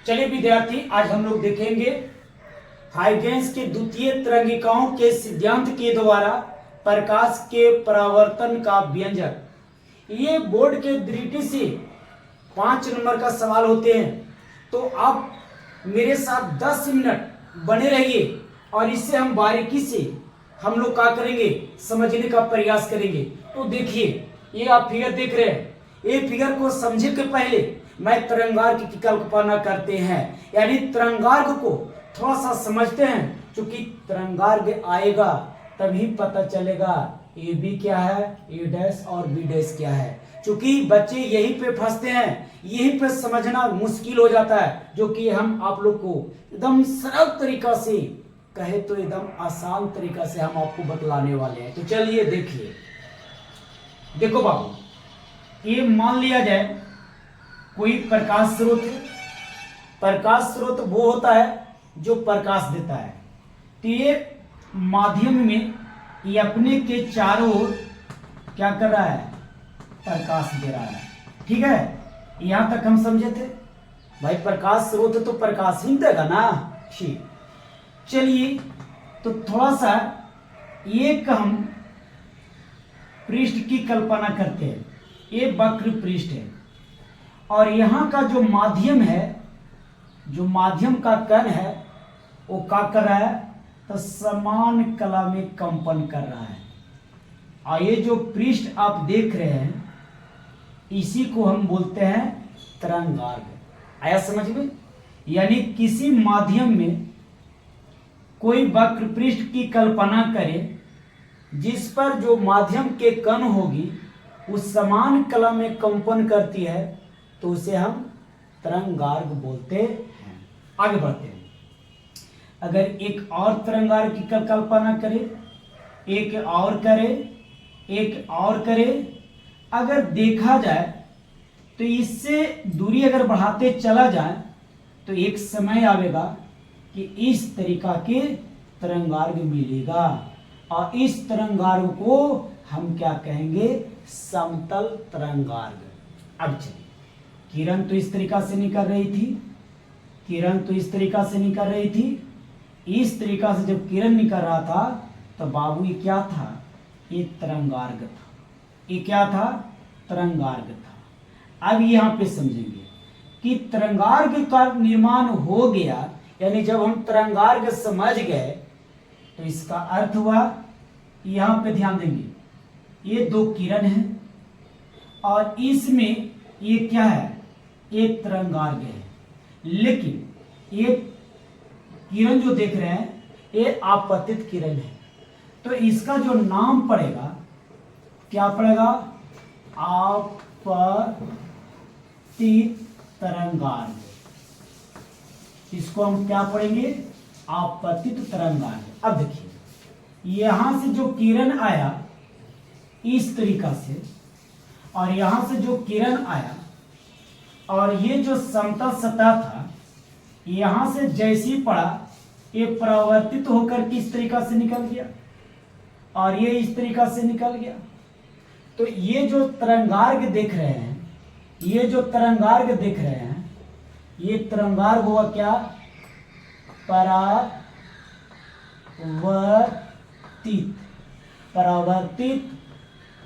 चलिए विद्यार्थी, आज हम लोग देखेंगे हाइगेंस के द्वितीय तरंगिकाओं के सिद्धांत के द्वारा प्रकाश के परावर्तन का व्यंजक। ये बोर्ड के दृष्टि से 5 नंबर का सवाल होते हैं, तो आप मेरे साथ 10 मिनट बने रहिए और इससे हम बारीकी से हम लोग क्या करेंगे, समझने का प्रयास करेंगे। तो देखिए, ये आप फिगर देख रहे हैं, ये फिगर को समझे के पहले मैं तरंगार्घ की कल्पना करते हैं, यानी तरंगार्घ को थोड़ा सा समझते हैं। क्योंकि तरंगार्घ आएगा तभी पता चलेगा ए बी क्या है, ए डैश और बी डैश क्या है। क्योंकि बच्चे यहीं पे फंसते हैं, यहीं पे समझना मुश्किल हो जाता है, जो कि हम आप लोग को एकदम सरल तरीका से कहे तो एकदम आसान तरीका से हम आपको बतलाने वाले हैं। तो चलिए देखिए, देखो बाबू, ये मान लिया जाए कोई प्रकाश स्रोत है। प्रकाश स्रोत वो होता है जो प्रकाश देता है। तो ये माध्यम में ये अपने के चारों ओर क्या कर रहा है, प्रकाश दे रहा है। ठीक है, यहां तक हम समझे थे भाई। प्रकाश स्रोत तो प्रकाश ही देगा ना। ठीक, चलिए तो थोड़ा सा एक हम पृष्ठ की कल्पना करते हैं। ये वक्र पृष्ठ है और यहाँ का जो माध्यम है, जो माध्यम का कण है, वो क्या कर रहा है, तो समान कला में कंपन कर रहा है। और ये जो पृष्ठ आप देख रहे हैं, इसी को हम बोलते हैं तरंगार्घ। आया समझ में? यानी किसी माध्यम में कोई वक्र पृष्ठ की कल्पना करें जिस पर जो माध्यम के कण होगी उस समान कला में कंपन करती है, तो उसे हम तरंगार्घ बोलते हैं। आगे बढ़ते हैं। अगर एक और तरंगार्घ की कल्पना करें, एक और करें, एक और करें, अगर देखा जाए तो इससे दूरी अगर बढ़ाते चला जाए तो एक समय आएगा कि इस तरीका के तरंगार्घ मिलेगा और इस तरंगार्घ को हम क्या कहेंगे, समतल तरंगार्घ। अब चलिए, किरण तो इस तरीका से निकल रही थी, किरण तो इस तरीका से निकल रही थी। इस तरीका से जब किरण निकल रहा था तो बाबू ये क्या था, ये तरंगार्घ था। ये क्या था, तरंगार्घ था। अब यहाँ पे समझेंगे कि तरंगार्घ का निर्माण हो गया, यानी जब हम तरंगार्घ समझ गए तो इसका अर्थ हुआ, यहाँ पे ध्यान देंगे, ये 2 किरण है और इसमें ये क्या है, एक तरंगार्घ है। लेकिन ये किरण जो देख रहे हैं ये आपतित किरण है, तो इसका जो नाम पड़ेगा क्या पड़ेगा, आपतित तरंगार्घ। इसको हम क्या पढ़ेंगे, आपतित तरंगार्घ। अब देखिए, यहां से जो किरण आया इस तरीका से और यहां से जो किरण आया और ये जो समतल सतह था, यहां से जैसी पड़ा ये परावर्तित होकर किस तरीका से निकल गया और ये इस तरीका से निकल गया। तो ये जो तरंगार्घ देख रहे हैं, ये जो तरंगार्घ देख रहे हैं, ये तरंगार्घ हुआ क्या, परावर्तित, परावर्तित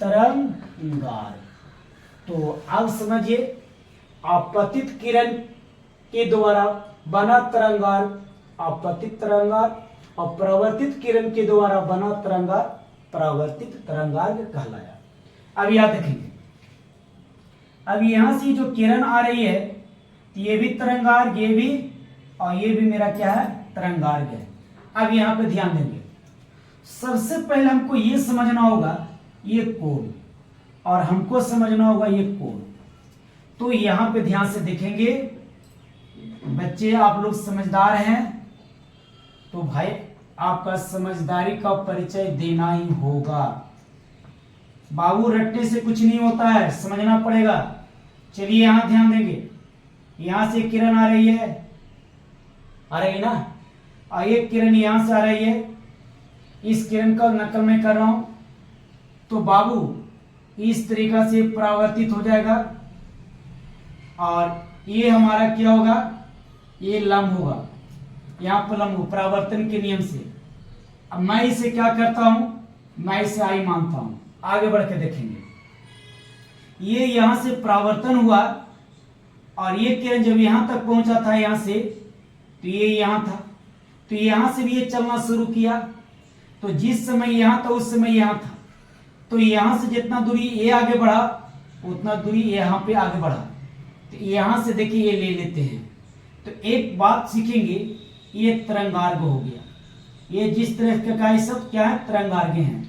तरंगार्घ। तो अब समझिए, आपतित किरण के द्वारा बना तरंगार्घ आपतित तरंगार्घ और परावर्तित किरण के द्वारा बना तरंगार्घ परावर्तित तरंगार्घ कहलाया। अब याद रखेंगे, अब यहां से जो किरण आ रही है तो ये भी तरंगार्घ, ये भी, और ये भी मेरा क्या है, तरंगार्घ है। अब यहां पे ध्यान देंगे, सबसे पहले हमको ये समझना होगा ये कोण, और हमको समझना होगा ये कोण। तो यहां पे ध्यान से देखेंगे बच्चे, आप लोग समझदार हैं तो भाई आपका समझदारी का परिचय देना ही होगा। बाबू रट्टे से कुछ नहीं होता है, समझना पड़ेगा। चलिए यहां ध्यान देंगे, यहां से किरण आ रही है, आ रही है ना, और एक किरण यहां से आ रही है, इस किरण का नकल मैं कर रहा हूं, तो बाबू इस तरीका से परावर्तित हो जाएगा और ये हमारा क्या होगा, ये लंब होगा, यहाँ पर लंब होगा परावर्तन के नियम से। अब मैं इसे क्या करता हूं, मैं इसे आई मानता हूं। आगे बढ़ के देखेंगे, ये यहां से परावर्तन हुआ और ये किरण जब यहां तक पहुंचा था यहां से, तो ये यहां था, तो यहां से भी ये चलना शुरू किया। तो जिस समय यहां था उस समय यहां था, तो यहां से जितना दूरी ये आगे बढ़ा उतना दूरी यहाँ पे आगे बढ़ा। तो यहां से देखिए ये ले लेते हैं। तो एक बात सीखेंगे, ये तरंगार्घ हो गया। ये जिस तरह का ये सब क्या है, तरंगार्घ हैं।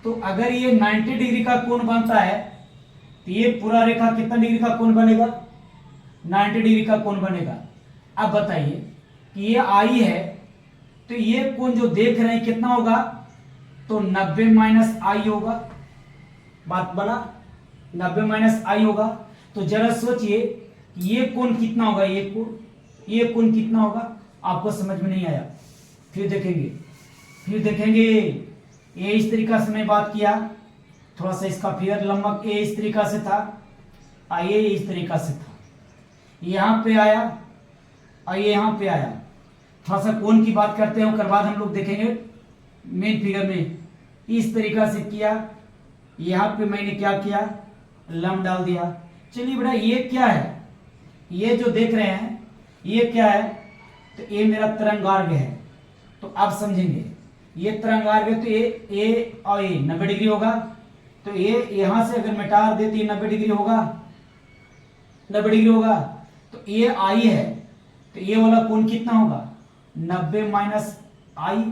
तो अगर ये 90 डिग्री का कोण बनता है तो ये पूरा रेखा कितना डिग्री का कोण बनेगा, 90 डिग्री का कोण बनेगा। अब बताइए कि ये आई है, तो ये कोण जो देख रहे हैं कितना होगा, तो 90 माइनस आई होगा। बात बना, 90 माइनस आई होगा। तो जरा सोचिए ये कोण कितना होगा, ये कोण कितना होगा। आपको समझ में नहीं आया, फिर देखेंगे। ये इस तरीका से मैं बात किया, थोड़ा सा इसका फिगर लंबा ये इस तरीका से था, ये इस तरीका से था, यहाँ पे आया और ये यहाँ पे आया। थोड़ा सा कोण की बात करते हैं, उसके बाद हम लोग देखेंगे मेन फिगर में। इस तरीका से किया, यहाँ पे मैंने क्या किया, लंब डाल दिया। चलिए बेटा ये क्या है, ये जो देख रहे हैं ये क्या है, तो ये मेरा तरंगार्घ है। तो आप समझेंगे ये तरंगार्घ है, तो ये और ये 90 डिग्री होगा। तो ये यहां से अगर मिटा दे तो ये 90 डिग्री होगा, 90 डिग्री होगा। तो ये आई है, तो ये वाला कोण कितना होगा, 90 माइनस आई,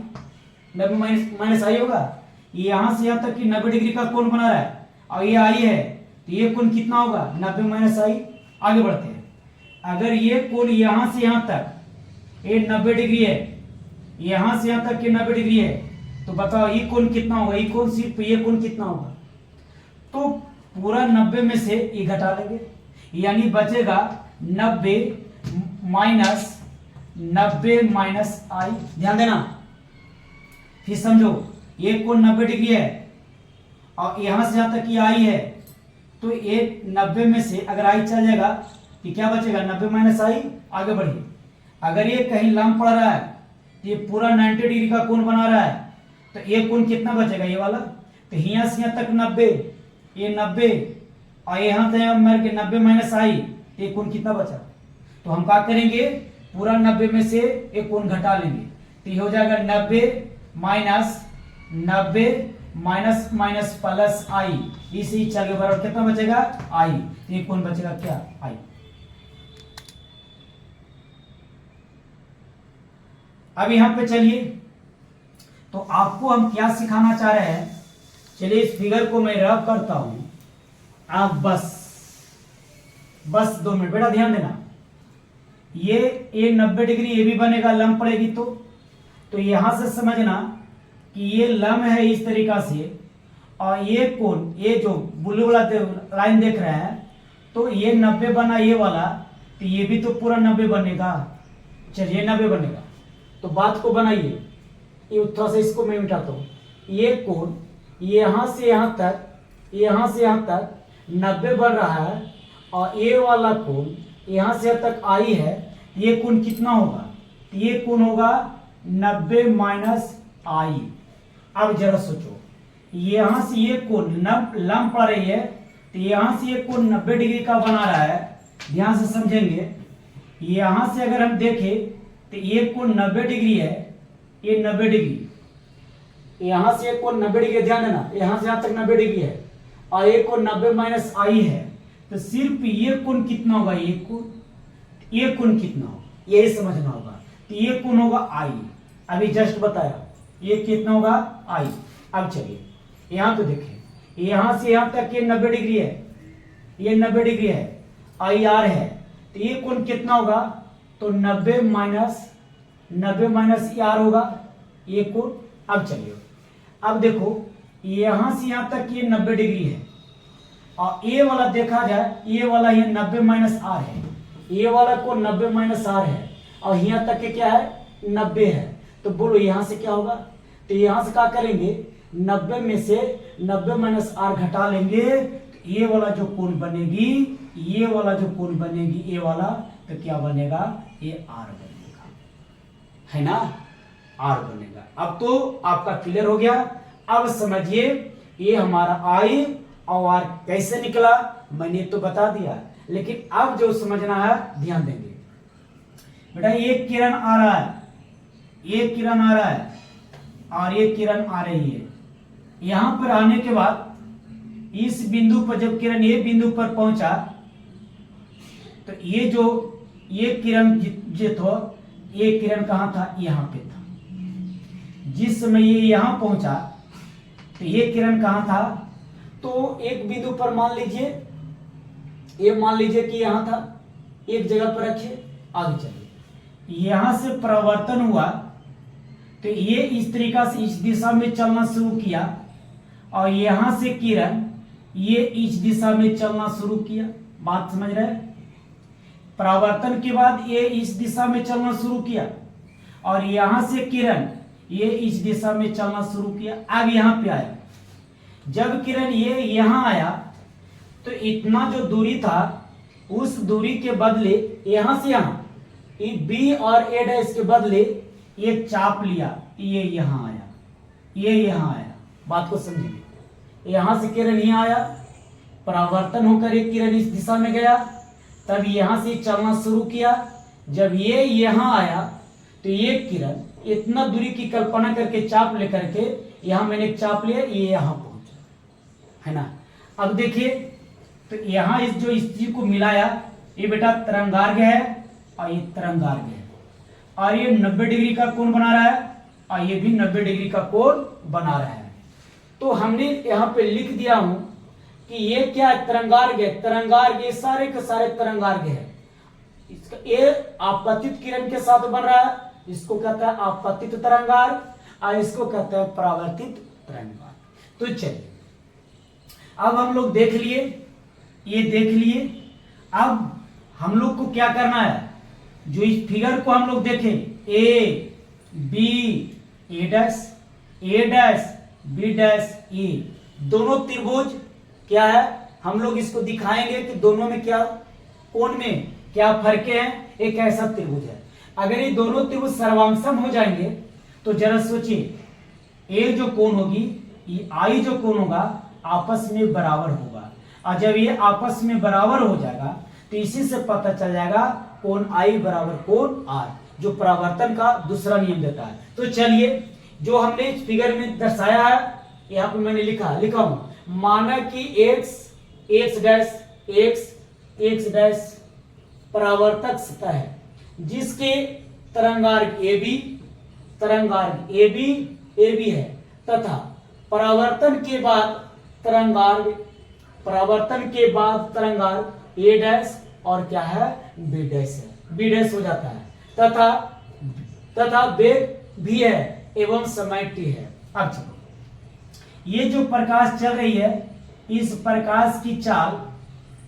90 माइनस आई होगा। यहां से यहां तक कि 90 डिग्री का कोण बना रहा है और ये आई है, तो ये कोण कितना होगा, 90 माइनस आई। आगे बढ़ते हैं, अगर ये कोण यहां से यहां तक ये 90 डिग्री है, यहां से यहां तक के 90 डिग्री है, तो बताओ ये कोण कितना होगा, ये कोण सिर्फ ये कोण कितना होगा। तो पूरा 90 में से ये घटा लेंगे, यानी बचेगा 90 माइनस आई। ध्यान देना, फिर समझो ये कोण 90 डिग्री है और यहां से यहां तक की आई है, तो ये 90 में से अगर आई चल जाएगा तो क्या बचेगा, 90 माइनस आई। आगे बढ़िए, अगर ये कहीं लंब पड़ रहा है तो ये पूरा 90 डिग्री का कोण बना रहा है, तो ये कोण कितना बचेगा, ये वाला। तो यहाँ से यहाँ तक 90, ये 90 और यहाँ से यहाँ मर के 90 माइनस आई, ये कोण कितना बचा। तो हम क्या करेंगे, पूरा 90 में से एक कोण घटा लेंगे, तो ये हो जाएगा 90 माइनस प्लस आई। इसी चल के बराबर कितना बचेगा, आई। तो ये कोण बचेगा क्या, आई। अब यहां पे चलिए, तो आपको हम क्या सिखाना चाह रहे हैं, चलिए इस फिगर को मैं रब करता हूं। आप बस 2 मिनट बेटा ध्यान देना। ये 90 डिग्री ये भी बनेगा, लंब पड़ेगी तो यहां से समझना कि ये लंब है इस तरीका से, और ये कोण, ये जो ब्लू वाला लाइन देख रहे हैं, तो ये 90 बना ये वाला, तो ये भी तो पूरा 90 बनेगा। चलिए 90 बनेगा, तो बात को बनाइए। ये थोड़ा सा इसको मैं मिटाता हूँ। ये कोण यहां से यहां तक 90 बन रहा है, और ये वाला कोण यहां से यहां तक आई है, ये कोण कितना होगा, ये कोण होगा 90 माइनस आई। अब जरा सोचो, यहां से ये कोण लंब पड़ रही है, तो यहां से ये कोण 90 डिग्री का बना रहा है। ध्यान से समझेंगे, यहां से अगर हम देखें तो ये कोण 90 डिग्री है, ये 90 डिग्री, यहां से ये कोण 90 डिग्री, ध्यान देना, यहां से यहां तक 90 डिग्री है, और ये कोण 90 माइनस आई है। तो सिर्फ ये कोण कितना होगा, ये कोण कितना होगा, यही समझना होगा। तो ये कोण होगा आई, अभी जस्ट बताया, ये कितना होगा, आई। अब चलिए यहां पे देखें, यहां से यहां तक ये 90 डिग्री है, ये 90 डिग्री है, आई आर है, तो ये कोण कितना होगा, तो 90 माइनस आर होगा ये कोण। अब चलिए, अब देखो यहां से यहां तक ये 90 डिग्री है, और ये वाला देखा जाए, ये वाला ये 90 माइनस आर है, ये वाला कोण 90 माइनस आर है, और यहाँ तक के क्या है, 90 है। तो बोलो यहाँ से क्या होगा, तो यहाँ से क्या करेंगे, 90 में से 90 माइनस आर घटा लेंगे, तो ये वाला जो कोण बनेगी, ये वाला जो कोण बनेगी, ये वाला, तो क्या बनेगा, ये आर बनेगा, है ना, आर बनेगा। अब तो आपका क्लियर हो गया। अब समझिए ये हमारा आई और आर कैसे निकला, मैंने तो बता दिया, लेकिन अब जो समझना है ध्यान देंगे। बेटा ये किरण आ रहा है, ये किरण आ रहा है और ये किरण आ रही है। यहां पर आने के बाद इस बिंदु पर जब किरण ये बिंदु पर पहुंचा तो ये किरण जो था, ये किरण कहां था, यहां पे था। जिस समय ये यहां पहुंचा तो ये किरण कहां था, तो एक बिंदु पर मान लीजिए, ये मान लीजिए कि यहां था, एक जगह पर रखिए, आगे चलिए। यहां से परावर्तन हुआ तो ये इस तरीका से इस दिशा में चलना शुरू किया और यहां से किरण ये इस दिशा में चलना शुरू किया। बात समझ रहे हैं? परावर्तन के बाद ये इस दिशा में चलना शुरू किया और यहां से किरण ये इस दिशा में चलना शुरू किया। अब यहां पे आया, जब किरण ये यहां आया तो इतना जो दूरी था उस दूरी के बदले यहां से यहां बी और ए डैश के बदले एक चाप लिया, ये यहां आया, ये यहां आया। बात को समझिए, यहां से किरण यहां आया, परावर्तन होकर एक किरण इस दिशा में गया, तब यहां से चलना शुरू किया। जब ये यहां आया तो ये किरण इतना दूरी की कल्पना करके चाप लेकर के यहां मैंने एक चाप लिया, ये यहां पहुंचा, है ना। अब देखिए तो यहां इस चीज को मिलाया, ये बेटा तरंगार्घ है और ये तरंगार्घ है और ये 90 डिग्री का कोण बना रहा है और ये भी 90 डिग्री का कोण बना रहा है। तो हमने यहाँ पे लिख दिया हूं कि ये क्या है, तरंगार्घ है। तरंगार्घ ये सारे के सारे तरंगार्घ है। इसका ये आपतित किरण के साथ बन रहा है, इसको कहता है आपतित तरंगार्घ और इसको कहते हैं परावर्तित तरंगार्घ। तो चलिए अब हम लोग देख लिए, ये देख लिए। अब हम लोग को क्या करना है, जो इस फिगर को हम लोग देखें, A B A dash B dash A, दोनों त्रिभुज क्या है, हम लोग इसको दिखाएंगे कि दोनों में क्या कोण में क्या फर्क है। एक ऐसा त्रिभुज है, अगर ये दोनों त्रिभुज सर्वांगसम हो जाएंगे तो जरा सोचिए, ए जो कोण होगी, ये आई जो कोण होगा आपस में बराबर होगा और जब ये आपस में बराबर हो जाएगा तो इसी से पता चल जाएगा कोण आई बराबर कोण आर, जो परावर्तन का दूसरा नियम देता है। तो चलिए जो हमने इस फिगर में दर्शाया है, यहाँ पे मैंने लिखा हूं, माना कि एक्स डैश परावर्तक सतह है जिसके तरंगार्घ ए बी है तथा परावर्तन के बाद तरंगार्घ ए डैश और क्या है, बी डैश है, बी डैश हो जाता है तथा वेग भी है एवं समय टी है। अब चलो, ये जो प्रकाश चल रही है, इस प्रकाश की चाल,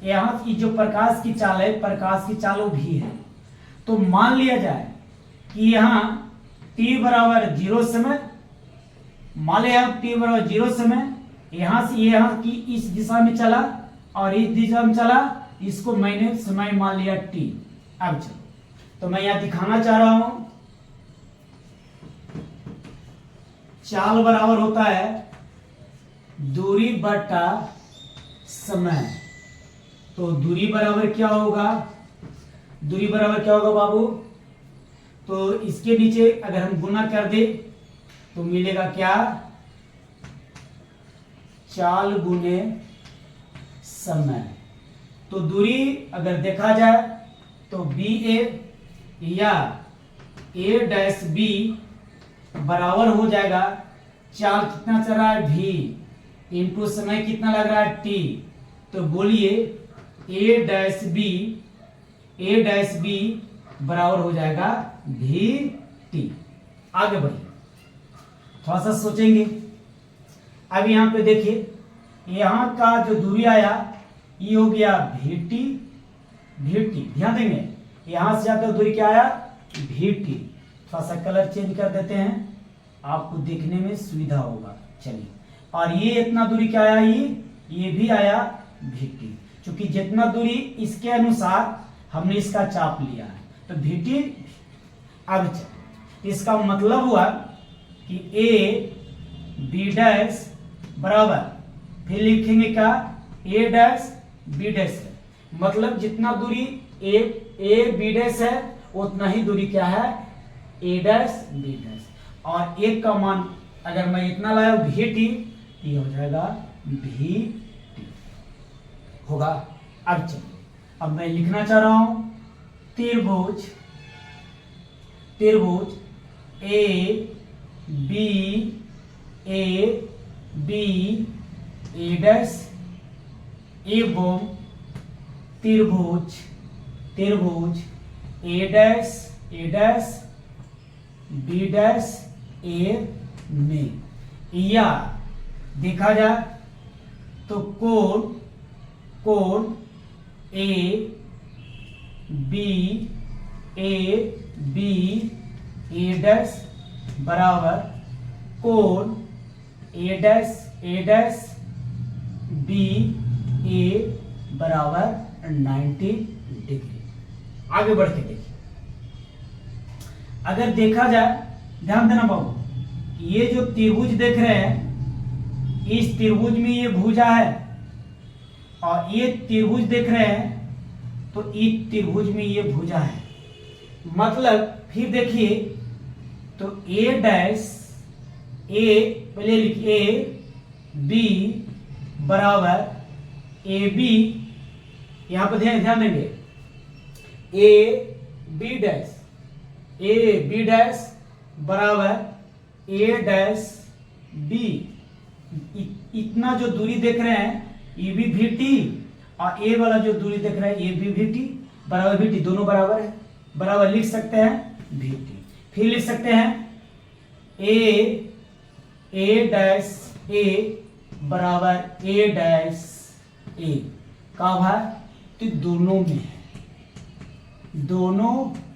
यहाँ की जो प्रकाश की चाल है, प्रकाश की चाल वो भी है। तो मान लिया जाए कि यहाँ t बराबर 0 समय, मान लिया t बराबर 0 समय, यहाँ से यहाँ की इस दिशा में चला और इस दिशा में चला, इसको मैंने समय मान लिया t। अब चलो, तो मैं यहाँ दिखाना चाह रहा हूं, चाल बराबर होता है दूरी बटा समय। तो दूरी बराबर क्या होगा, बाबू, तो इसके नीचे अगर हम गुना कर दे तो मिलेगा क्या, चाल गुने समय। तो दूरी अगर देखा जाए तो बी ए या ए डैश बी बराबर हो जाएगा, चाल कितना चल रहा है भी इंटू समय कितना लग रहा है टी। तो बोलिए ए डैश बी बराबर हो जाएगा भी टी। आगे बढ़िए, थोड़ा सा सोचेंगे। अब यहाँ पे देखिए, यहाँ का जो दूरी आया ये हो गया भी टी। ध्यान देंगे, यहां से जाकर दूरी क्या आया, भी टी। थोड़ा सा कलर चेंज कर देते हैं, आपको देखने में सुविधा होगा। चलिए, और ये इतना दूरी क्या आया, ये भी आया भी टी। क्योंकि जितना दूरी इसके अनुसार हमने इसका चाप लिया है, तो VT अब इसका मतलब हुआ कि A B डैश बराबर, फिर लिखेंगे क्या, A डैश B डैश है, मतलब जितना दूरी A B डैश है उतना ही दूरी क्या है, A डैश B डैश, और एक का मान अगर मैं इतना लाया VT, ये हो जाएगा VT होगा। अब चलिए, अब मैं लिखना चाह रहा हूं त्रिभुज A B A डैश एवं त्रिभुज A dash B dash A में, या देखा जाए तो कोण A B A डैश बराबर कोण A डैश B A बराबर 90 डिग्री। आगे बढ़ के देखिए, अगर देखा जाए, ध्यान देना बाबू, ये जो त्रिभुज देख रहे हैं, इस त्रिभुज में ये भुजा है, और ये त्रिभुज देख रहे हैं तो इस त्रिभुज में ये भुजा है, मतलब फिर देखिए तो A डैश A, पहले लिखिए A B बराबर AB, यहां पर ध्यान देंगे, A B डैश बराबर A डैश B, इतना जो दूरी देख रहे हैं ये भी VT, और A वाला जो दूरी देख रहे हैं ये भी VT बराबर VT, दोनों बराबर है, बराबर लिख सकते हैं VT। फिर लिख सकते हैं A डैश A बराबर A डैश A, का भाई तो दोनों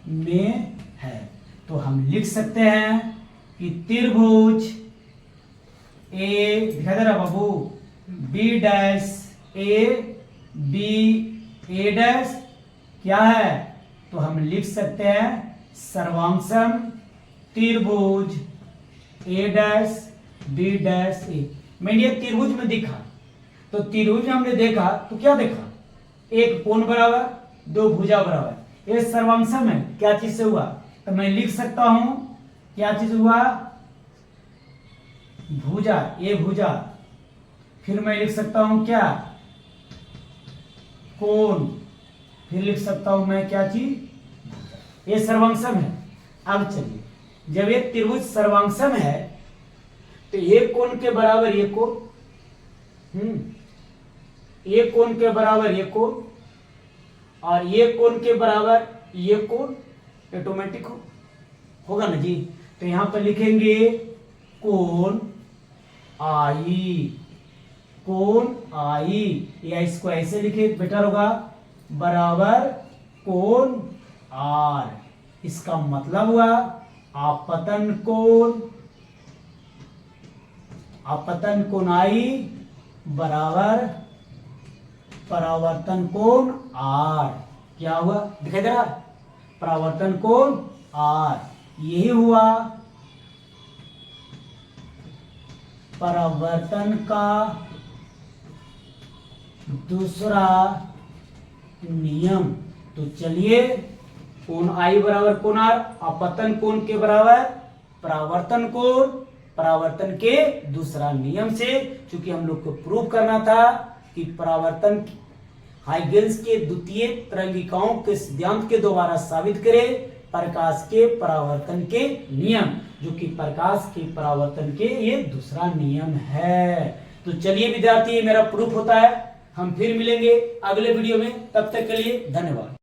में है, तो हम लिख सकते हैं कि त्रिभुज A, दिखा दे रहा बाबू, B dash A B A dash क्या है, तो हम लिख सकते हैं सर्वांशम त्रिभुज A dash B dash A। मैंने ये त्रिभुज में दिखा, तो त्रिभुज में हमने देखा तो क्या देखा, एक कोण बराबर, दो भुजा बराबर, ये सर्वांशम है, क्या चीज से हुआ, तो मैं लिख सकता हूं क्या चीज हुआ, भुजा, ये भुजा, फिर मैं लिख सकता हूं क्या, कोण, फिर लिख सकता हूं मैं क्या चीज, ये सर्वांशम है। अब चलिए, जब ये त्रिभुज सर्वांशम है तो ये कोण के बराबर ये कोण, ये कोण के बराबर ये कोण, और ये कोण के बराबर ये कोण, ऑटोमेटिक होगा ना जी। तो यहां पर लिखेंगे कोण आई, या इसको ऐसे लिखे बेटर होगा, बराबर कोण R, इसका मतलब हुआ आपतन कोण I बराबर परावर्तन कोण R, क्या हुआ दिखाई दे रहा, परावर्तन कोण R, यही हुआ परावर्तन का दूसरा नियम। तो चलिए, कोण I बराबर कोण R, अपतन कोण के बराबर परावर्तन कोण, परावर्तन के दूसरा नियम से, क्योंकि हम लोग को प्रूव करना था कि परावर्तन हाइगेंस के द्वितीय तरंगिकाओं के सिद्धांत के द्वारा साबित करें प्रकाश के परावर्तन के नियम, जो कि प्रकाश के परावर्तन के ये दूसरा नियम है। तो चलिए विद्यार्थी, ये मेरा प्रूफ होता है। हम फिर मिलेंगे अगले वीडियो में, तब तक के लिए धन्यवाद।